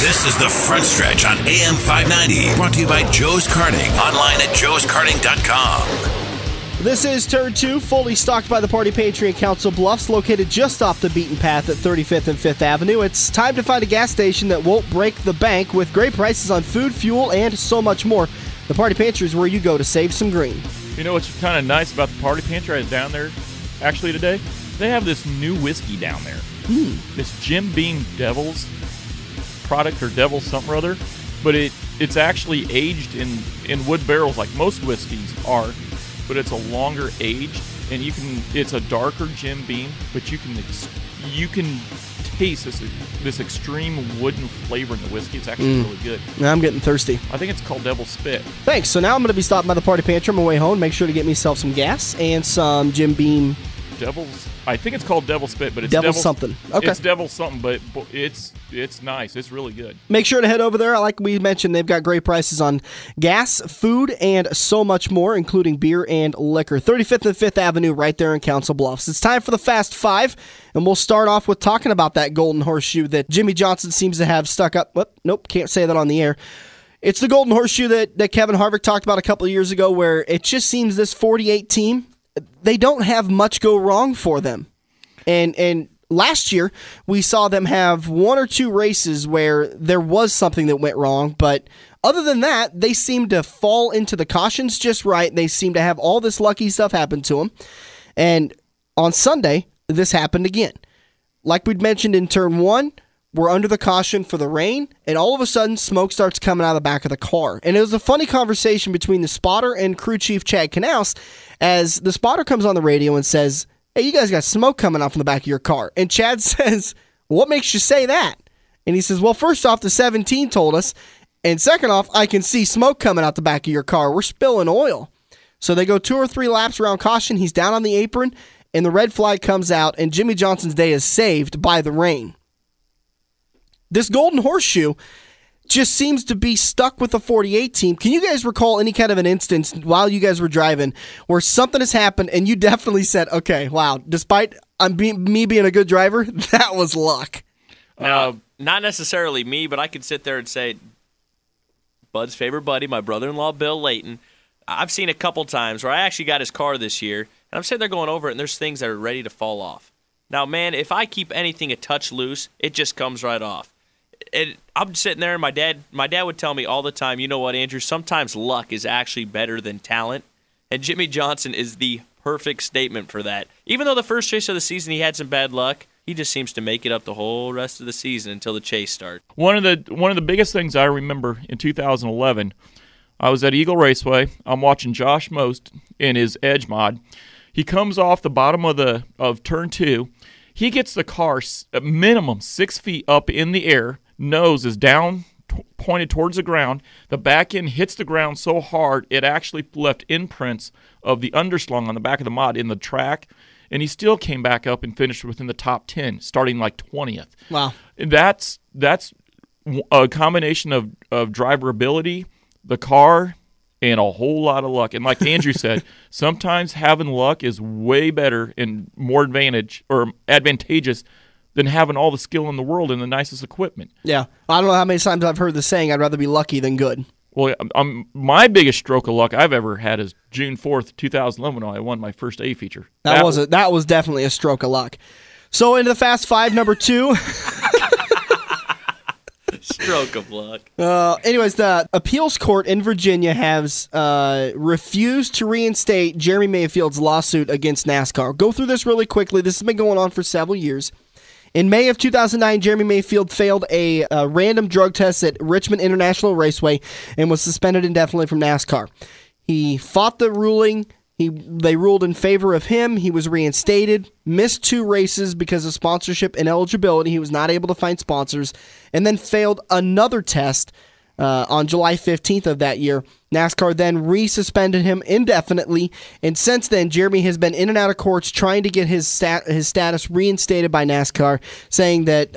This is The Front Stretch on AM 590, brought to you by Joe's Karting, online at joeskarting.com. This is Turn 2, fully stocked by the Party Patriot Council Bluffs, located just off the beaten path at 35th and 5th Avenue. It's time to find a gas station that won't break the bank with great prices on food, fuel, and so much more. The Party Pantry is where you go to save some green. You know what's kind of nice about the Party Pantry? I was down there actually today. They have this new whiskey down there. This Jim Beam Devil's product, or Devil's something or other, but it's actually aged in wood barrels like most whiskeys are, but it's a longer aged, and it's a darker Jim Beam, but you can taste this extreme wooden flavor in the whiskey. It's actually really good. I'm getting thirsty. I think it's called Devil's Spit. Thanks. So now I'm going to be stopping by the Party Pantry on my way home. Make sure to get myself some gas and some Jim Beam. I think it's called Devil's Spit, but it's Devil's something. Okay. It's Devil's something, but it's nice. It's really good. Make sure to head over there. Like we mentioned, they've got great prices on gas, food, and so much more, including beer and liquor. 35th and 5th Avenue right there in Council Bluffs. It's time for the Fast Five, and we'll start off with talking about that golden horseshoe that Jimmy Johnson seems to have stuck up. Nope, can't say that on the air. It's the golden horseshoe that Kevin Harvick talked about a couple of years ago, where it just seems this 48 team, they don't have much go wrong for them. And last year, we saw them have one or two races where there was something that went wrong, but other than that, they seem to fall into the cautions just right. They seem to have all this lucky stuff happen to them. And on Sunday, this happened again. Like we'd mentioned in turn one, we're under the caution for the rain, and all of a sudden, smoke starts coming out of the back of the car. And it was a funny conversation between the spotter and crew chief Chad Knaus, as the spotter comes on the radio and says, "Hey, you guys got smoke coming out from the back of your car." And Chad says, "What makes you say that?" And he says, "Well, first off, the 17 told us, and second off, I can see smoke coming out the back of your car. We're spilling oil." So they go 2 or 3 laps around caution. He's down on the apron, and the red flag comes out, and Jimmy Johnson's day is saved by the rain. This golden horseshoe just seems to be stuck with the 48 team. Can you guys recall any kind of an instance while you guys were driving where something has happened and you definitely said, okay, wow, despite me being a good driver, that was luck? Not necessarily me, but I could sit there and say, Bud's favorite buddy, my brother-in-law, Bill Layton, I've seen a couple times where I actually got his car this year, and I'm sitting there going over it, and there's things that are ready to fall off. Now, man, if I keep anything a touch loose, it just comes right off. I'm sitting there, and my dad would tell me all the time, you know what, Andrew, sometimes luck is actually better than talent, and Jimmy Johnson is the perfect statement for that. Even though the first race of the season he had some bad luck, he just seems to make it up the whole rest of the season until the chase starts. One of the biggest things I remember in 2011, I was at Eagle Raceway. I'm watching Josh Most in his Edge mod. He comes off the bottom of turn 2. He gets the car a minimum 6 feet up in the air. Nose is down, pointed towards the ground. The back end hits the ground so hard it actually left imprints of the underslung on the back of the mod in the track, and he still came back up and finished within the top 10, starting like 20th. Wow. And that's a combination of driver ability, the car, and a whole lot of luck. And like Andrew said, sometimes having luck is way better and more advantageous than having all the skill in the world and the nicest equipment. Yeah. I don't know how many times I've heard the saying, I'd rather be lucky than good. Well, my biggest stroke of luck I've ever had is June 4th, 2011, when I won my first A feature. That was definitely a stroke of luck. So into the Fast Five, number 2. Stroke of luck. Anyways, the appeals court in Virginia has refused to reinstate Jeremy Mayfield's lawsuit against NASCAR. Go through this really quickly. This has been going on for several years. In May of 2009, Jeremy Mayfield failed a random drug test at Richmond International Raceway and was suspended indefinitely from NASCAR. He fought the ruling. They ruled in favor of him. He was reinstated, missed 2 races because of sponsorship ineligibility. He was not able to find sponsors, and then failed another test on July 15th of that year. NASCAR then resuspended him indefinitely, and since then, Jeremy has been in and out of courts trying to get his status reinstated by NASCAR, saying that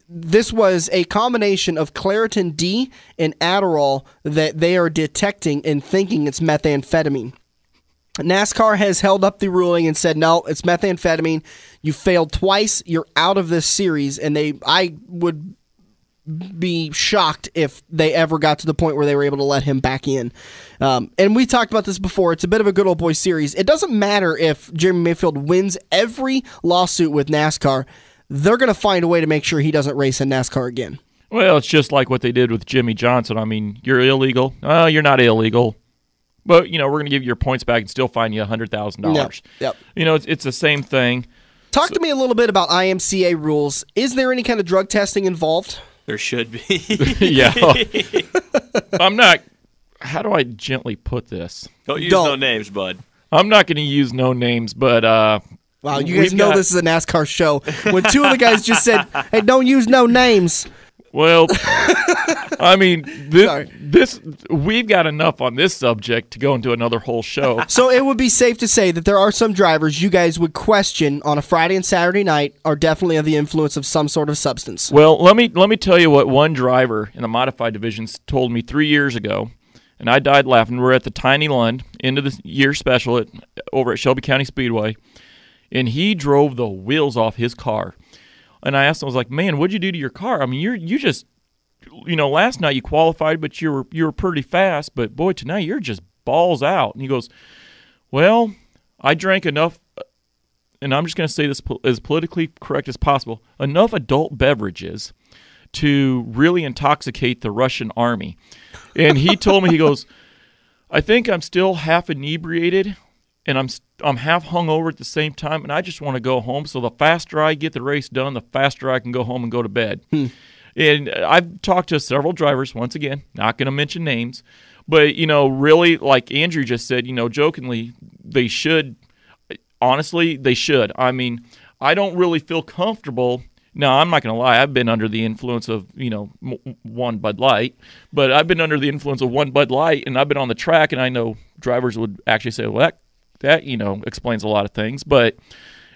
this was a combination of Claritin D and Adderall that they are detecting and thinking it's methamphetamine. NASCAR has held up the ruling and said, no, it's methamphetamine. You failed twice. You're out of this series. And I would be shocked if they ever got to the point where they were able to let him back in. And we talked about this before. It's a bit of a good old boy series. It doesn't matter if Jeremy Mayfield wins every lawsuit with NASCAR. They're going to find a way to make sure he doesn't race in NASCAR again. Well, it's just like what they did with Jimmy Johnson. I mean, you're illegal. You're not illegal. But, we're going to give you your points back and still fine you $100,000. Yep. It's the same thing. Talk to me a little bit about IMCA rules. Is there any kind of drug testing involved? There should be. Yeah. I'm not. How do I gently put this? Don't use no names, bud. I'm not going to use no names, but wow, you guys know this is a NASCAR show. When two of the guys just said, "Hey, don't use no names." Well, I mean, we've got enough on this subject to go into another whole show. So it would be safe to say that there are some drivers you guys would question on a Friday and Saturday night are definitely under the influence of some sort of substance. Well, let me tell you what one driver in the modified divisions told me 3 years ago, and I died laughing. We're at the Tiny Lund, end of the year special over at Shelby County Speedway, and he drove the wheels off his car. And I asked him, I was like, man, what'd you do to your car? I mean, you just, last night you qualified, but you were pretty fast. But, boy, tonight you're just balls out. And he goes, well, I drank enough, and I'm just going to say this as politically correct as possible, enough adult beverages to really intoxicate the Russian army. And he told me, he goes, I think I'm still half inebriated, and I'm half hungover at the same time, and I just want to go home. So the faster I get the race done, the faster I can go home and go to bed. And I've talked to several drivers, once again, not going to mention names, but, really, like Andrew just said, jokingly, they should. Honestly, they should. I mean, I don't really feel comfortable. Now, I'm not going to lie. I've been under the influence of, one Bud Light, but I've been under the influence of one Bud Light, and I've been on the track, and I know drivers would actually say, well, that explains a lot of things. But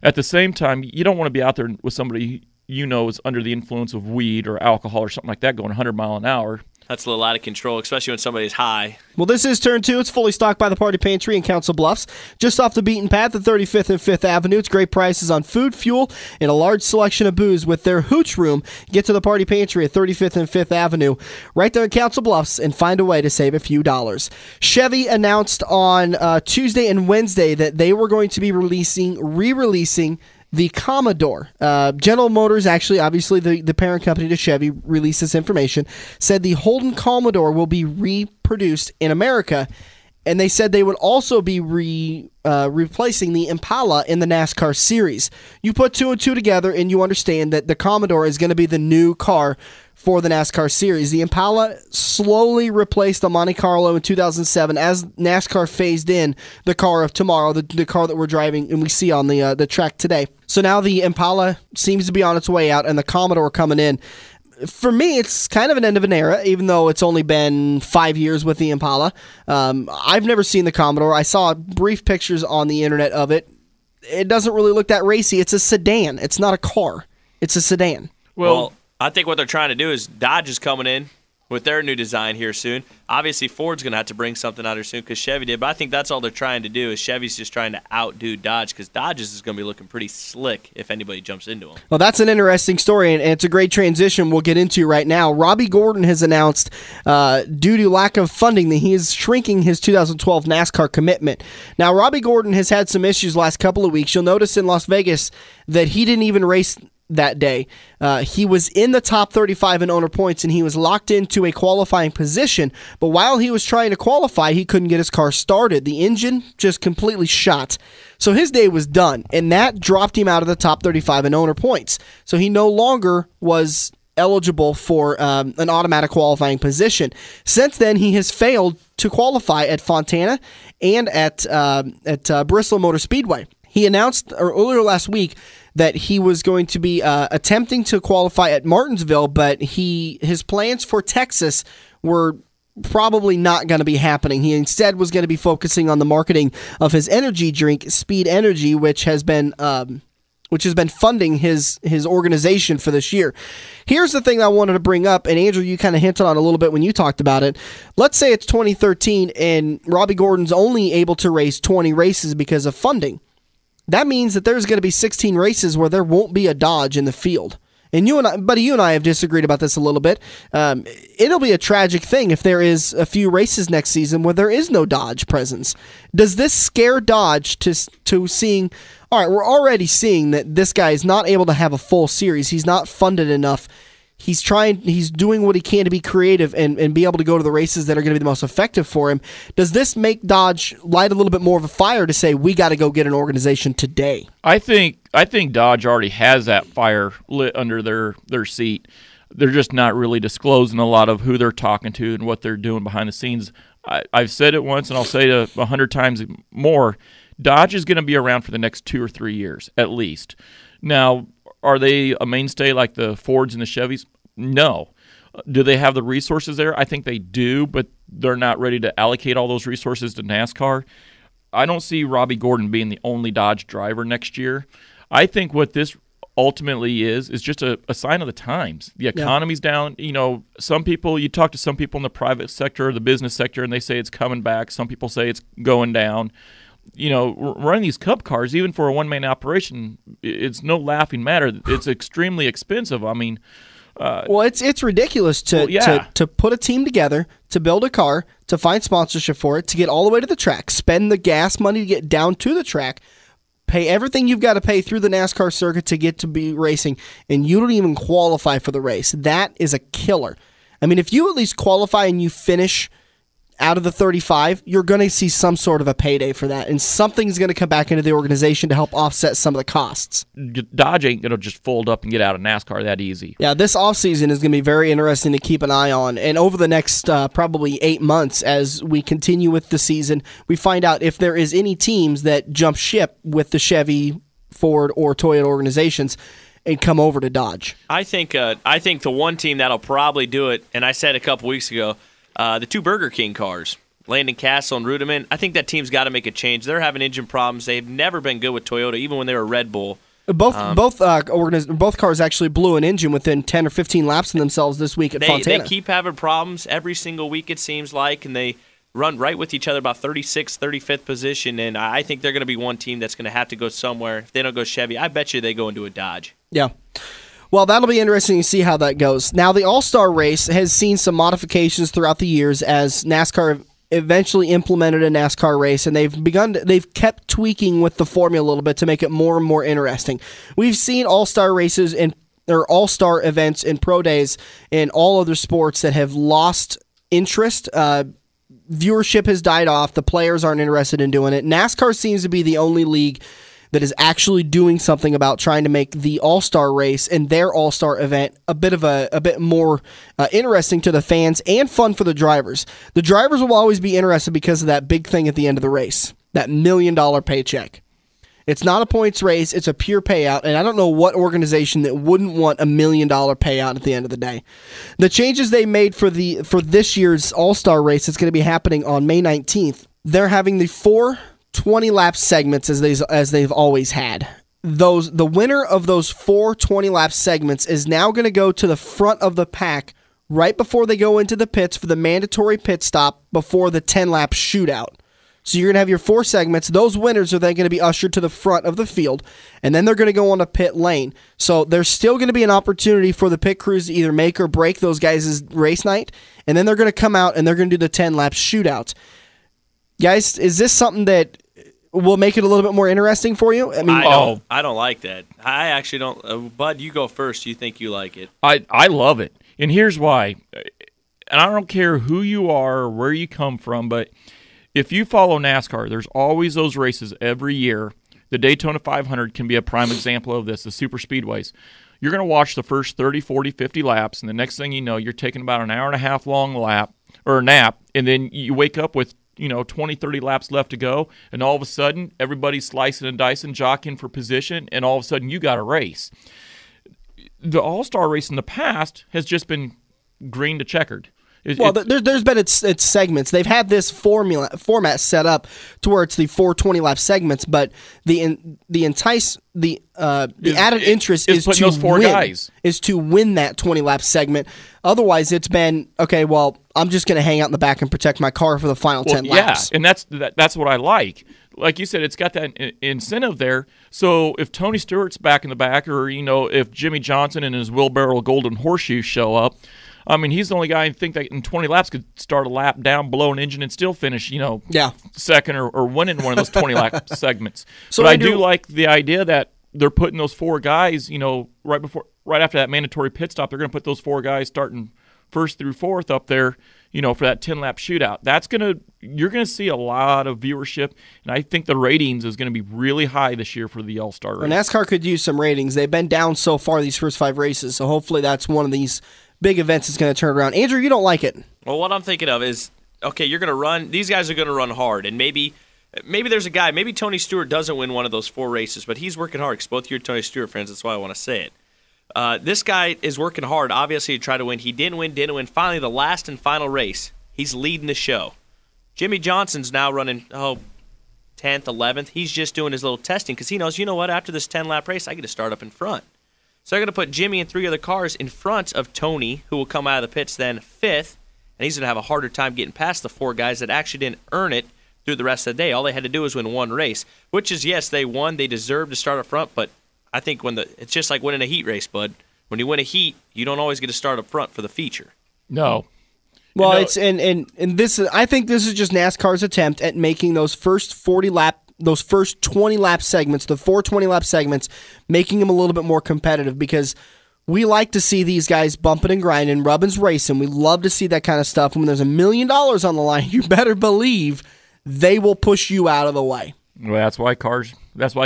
at the same time, you don't want to be out there with somebody is under the influence of weed or alcohol or something like that going 100 mile an hour. That's a little out of control, especially when somebody's high. Well, this is Turn 2. It's fully stocked by the Party Pantry in Council Bluffs. Just off the beaten path at 35th and 5th Avenue. It's great prices on food, fuel, and a large selection of booze with their Hooch Room. Get to the Party Pantry at 35th and 5th Avenue, right there in Council Bluffs, and find a way to save a few dollars. Chevy announced on Tuesday and Wednesday that they were going to be re-releasing the Commodore. General Motors, actually, obviously the parent company to Chevy, released this information, said the Holden Commodore will be reproduced in America, and they said they would also be replacing the Impala in the NASCAR series. You put two and two together, and you understand that the Commodore is going to be the new car for the NASCAR series. The Impala slowly replaced the Monte Carlo in 2007 as NASCAR phased in the car of tomorrow, the car that we're driving and we see on the track today. So now the Impala seems to be on its way out and the Commodore coming in. For me, it's kind of an end of an era, even though it's only been 5 years with the Impala. I've never seen the Commodore. I saw brief pictures on the internet of it. It doesn't really look that racy. It's a sedan. It's not a car. It's a sedan. Well, I think what they're trying to do is Dodge is coming in with their new design here soon. Obviously, Ford's going to have to bring something out here soon because Chevy did, but I think that's all they're trying to do is Chevy's just trying to outdo Dodge because Dodge's is going to be looking pretty slick if anybody jumps into them. Well, that's an interesting story, and it's a great transition we'll get into right now. Robbie Gordon has announced, due to lack of funding, that he is shrinking his 2012 NASCAR commitment. Now, Robbie Gordon has had some issues last couple of weeks. You'll notice in Las Vegas that he didn't even race that day. He was in the top 35 in owner points, and he was locked into a qualifying position, but while he was trying to qualify, he couldn't get his car started. The engine just completely shot. So his day was done, and that dropped him out of the top 35 in owner points. So he no longer was eligible for an automatic qualifying position. Since then, he has failed to qualify at Fontana and at Bristol Motor Speedway. He announced earlier last week that he was going to be attempting to qualify at Martinsville, but his plans for Texas were probably not going to be happening. He instead was going to be focusing on the marketing of his energy drink, Speed Energy, which has been funding his organization for this year. Here's the thing I wanted to bring up, and Andrew, you kind of hinted on a little bit when you talked about it. Let's say it's 2013, and Robbie Gordon's only able to race 20 races because of funding. That means that there's going to be 16 races where there won't be a Dodge in the field. And you and I have disagreed about this a little bit. It'll be a tragic thing if there is a few races next season where there is no Dodge presence. Does this scare Dodge to seeing? All right, we're already seeing that this guy is not able to have a full series. He's not funded enough. He's doing what he can to be creative and be able to go to the races that are going to be the most effective for him. Does this make Dodge light a little bit more of a fire to say, we got to go get an organization today? I think Dodge already has that fire lit under their seat. They're just not really disclosing a lot of who they're talking to and what they're doing behind the scenes. I've said it once, and I'll say it 100 times more. Dodge is going to be around for the next 2 or 3 years, at least. Now, are they a mainstay like the Fords and the Chevys? No. Do they have the resources there? I think they do, but they're not ready to allocate all those resources to NASCAR. I don't see Robbie Gordon being the only Dodge driver next year. I think what this ultimately is just a sign of the times. The economy's down. You know, you talk to some people in the private sector or the business sector, and they say it's coming back. Some people say it's going down. You know, running these Cup cars, even for a one-man operation, it's no laughing matter. It's extremely expensive. I mean, it's ridiculous to put a team together, to build a car, to find sponsorship for it, to get all the way to the track, spend the gas money to get down to the track, pay everything you've got to pay through the NASCAR circuit to get to be racing, and you don't even qualify for the race. That is a killer. I mean, if you at least qualify and you finish out of the 35, you're going to see some sort of a payday for that, and something's going to come back into the organization to help offset some of the costs. Dodge ain't going to just fold up and get out of NASCAR that easy. Yeah, this offseason is going to be very interesting to keep an eye on, and over the next probably 8 months as we continue with the season, we find out if there is any teams that jump ship with the Chevy, Ford, or Toyota organizations and come over to Dodge. I think the one team that'll probably do it, and I said a couple weeks ago, the 2 Burger King cars, Landon Castle and Rudiman, I think that team's got to make a change. They're having engine problems. They've never been good with Toyota, even when they were Red Bull. Both cars actually blew an engine within 10 or 15 laps of themselves this week at Fontana. They keep having problems every single week, it seems like, and they run right with each other about 36th, 35th position, and I think they're going to be one team that's going to have to go somewhere. If they don't go Chevy, I bet you they go into a Dodge. Yeah. Well, that'll be interesting to see how that goes. Now, the All-Star race has seen some modifications throughout the years as NASCAR eventually implemented a NASCAR race, and they've kept tweaking with the formula a little bit to make it more and more interesting. We've seen All-Star races or All-Star events and pro days in all other sports that have lost interest. Viewership has died off. The players aren't interested in doing it. NASCAR seems to be the only league that is actually doing something about trying to make the All-Star race and their All-Star event a bit more interesting to the fans and fun for the drivers. The drivers will always be interested because of that big thing at the end of the race, that $1 million paycheck. It's not a points race, it's a pure payout, and I don't know what organization that wouldn't want $1 million payout at the end of the day. The changes they made for this year's All-Star race, it's going to be happening on May 19th. They're having the 4 20-lap segments as they've always had. The winner of those 4 20-lap segments is now going to go to the front of the pack right before they go into the pits for the mandatory pit stop before the 10-lap shootout. So you're going to have your 4 segments. Those winners are then going to be ushered to the front of the field, and then they're going to go on a pit lane. So there's still going to be an opportunity for the pit crews to either make or break those guys' race night, and then they're going to come out and they're going to do the 10-lap shootout. Guys, is this something that will make it a little bit more interesting for you? I don't like that. I actually don't. Bud, you go first. You think you like it? I love it, and here's why. And I don't care who you are or where you come from, but if you follow NASCAR, there's always those races every year. The Daytona 500 can be a prime example of this, the super speedways. You're going to watch the first 30, 40, 50 laps, and the next thing you know, you're taking about an hour and a half long nap, and then you wake up with 20, 30 laps left to go, and all of a sudden, everybody's slicing and dicing, jockeying for position, and all of a sudden, you got a race. The All-Star race in the past has just been green to checkered. There's been its segments. They've had this format set up to where it's the 4 20-lap segments, but the added interest is to those 4 guys is to win that 20-lap segment. Otherwise, it's been okay. Well, I'm just going to hang out in the back and protect my car for the final 10 laps. Yeah, and that's what I like. like you said, it's got that incentive there. So if Tony Stewart's back in the back, or if Jimmy Johnson and his wheelbarrow golden horseshoe show up, I mean, he's the only guy I think that in 20 laps could start a lap down, blow an engine, and still finish, second or winning one of those 20 lap segments. So I do like the idea that they're putting those 4 guys, right after that mandatory pit stop, they're going to put those 4 guys starting first through fourth up there, for that 10-lap shootout. You're going to see a lot of viewership, and I think the ratings is going to be really high this year for the All-Star race. NASCAR could use some ratings. They've been down so far these first 5 races, so hopefully that's one of these big events that's going to turn around. Andrew, you don't like it. Well, what I'm thinking of is, okay, you're going to run. These guys are going to run hard, and maybe there's a guy. Maybe Tony Stewart doesn't win one of those 4 races, but he's working hard because both of you are Tony Stewart fans. That's why I want to say it. This guy is working hard, obviously, to try to win. He didn't win. Finally, the last and final race, he's leading the show. Jimmy Johnson's now running, 10th, 11th. He's just doing his little testing because he knows, after this 10-lap race, I get to start up in front. So they're going to put Jimmy and 3 other cars in front of Tony, who will come out of the pits then 5th, and he's going to have a harder time getting past the 4 guys that actually didn't earn it through the rest of the day. All they had to do was win 1 race, which is, yes, they won. They deserve to start up front, but I think it's just like winning a heat race, bud. When you win a heat, you don't always get to start up front for the feature. No. Well, it's and this I think this is just NASCAR's attempt at making those first 20 lap segments, the 4 20-lap segments, making them a little bit more competitive because we like to see these guys bumping and grinding, rubbing, racing. We love to see that kind of stuff. When there's $1 million on the line, you better believe they will push you out of the way. Well, that's why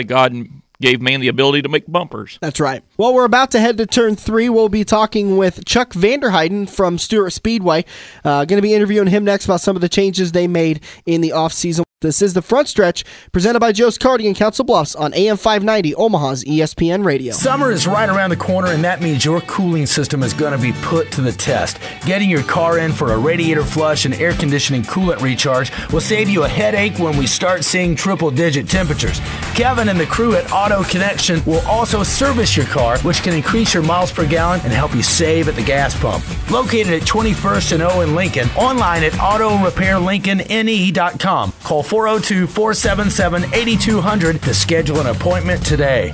God gave man the ability to make bumpers. That's right. Well, we're about to head to turn 3. We'll be talking with Chuck Vanderheiden from Stewart Speedway. Going to be interviewing him next about some of the changes they made in the offseason. This is The Front Stretch, presented by Joe's Karting in Council Bluffs on AM 590, Omaha's ESPN Radio. Summer is right around the corner, and that means your cooling system is going to be put to the test. Getting your car in for a radiator flush and air conditioning coolant recharge will save you a headache when we start seeing triple-digit temperatures. Kevin and the crew at Auto Connection will also service your car, which can increase your miles per gallon and help you save at the gas pump. Located at 21st and O in Lincoln, online at autorepairlincolnne.com. Call 402-477-8200 to schedule an appointment today.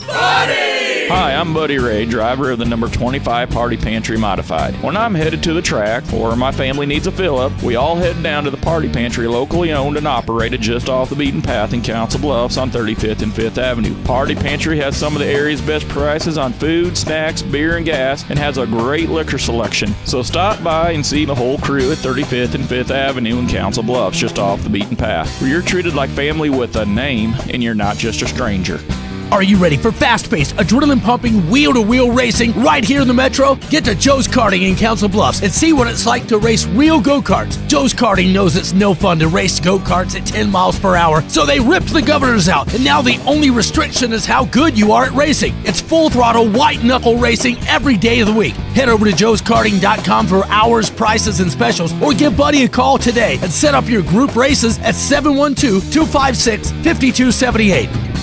Buddy! Hi, I'm Buddy Ray, driver of the number 25 Party Pantry Modified. When I'm headed to the track or my family needs a fill-up, we all head down to the Party Pantry, locally owned and operated just off the beaten path in Council Bluffs on 35th and 5th Avenue. Party Pantry has some of the area's best prices on food, snacks, beer, and gas, and has a great liquor selection. So stop by and see the whole crew at 35th and 5th Avenue in Council Bluffs, just off the beaten path, where you're treated like family with a name and you're not just a stranger. Are you ready for fast-paced, adrenaline-pumping, wheel-to-wheel racing right here in the Metro? Get to Joe's Karting in Council Bluffs and see what it's like to race real go-karts. Joe's Karting knows it's no fun to race go-karts at 10 miles per hour, so they ripped the governors out, and now the only restriction is how good you are at racing. It's full-throttle, white-knuckle racing every day of the week. Head over to joeskarting.com for hours, prices, and specials, or give Buddy a call today and set up your group races at 712-256-5278.